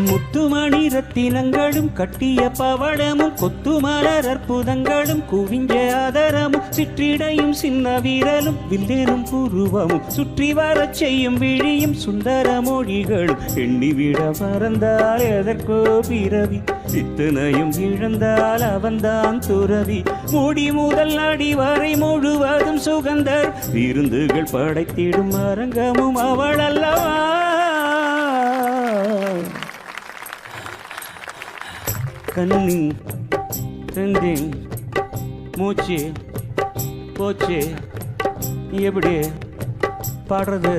முத்துமணி ரத்தினங்களும் கட்டிய பவளமும் கொத்துமலர் அற்புதங்களும் குவிஞ்ச ஆதரமும் சிற்றிடையும் சின்ன வீரலும் வில்லேனும் புருவமும் சுற்றி வரச் செய்யும் விழியும் சுந்தர மொழிகளும் எண்ணிவிட பறந்தால் எதற்கோ பிறவி இத்தனையும் இழந்தால் அவன்தான் துறவி முடி முதல் அடி வரை முழுவதும் சுகந்தர் விருந்துகள் படைத்திடும் அரங்கமும் அவள் அல்லவா. கண்ணி ரெண்டின் மூச்சு போச்சு எப்படி பாடுறது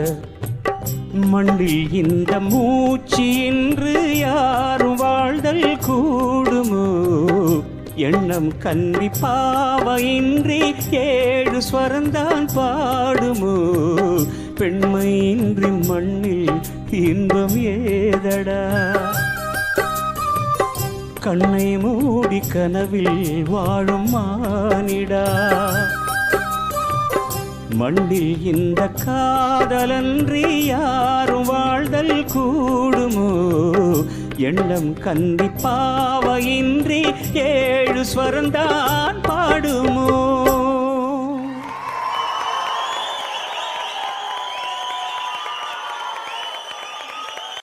மண்ணில் இந்த மூச்சு என்று யாரும் வாழ்தல் கூடுமோ எண்ணம் கன்னி பாவையின்றி 7 ஸ்வரந்தான் பாடுமோ பெண்மையின்றி மண்ணில் இன்பம் ஏதடா. கண்ணை மூடி கனவில் வாழும் மானிடா மண்ணில் இந்த காதலன்றி யாரும் வாழ்தல் கூடுமோ எண்ணம் கன்னி பாவையின்றி 7 ஸ்வரந்தான் பாடும்.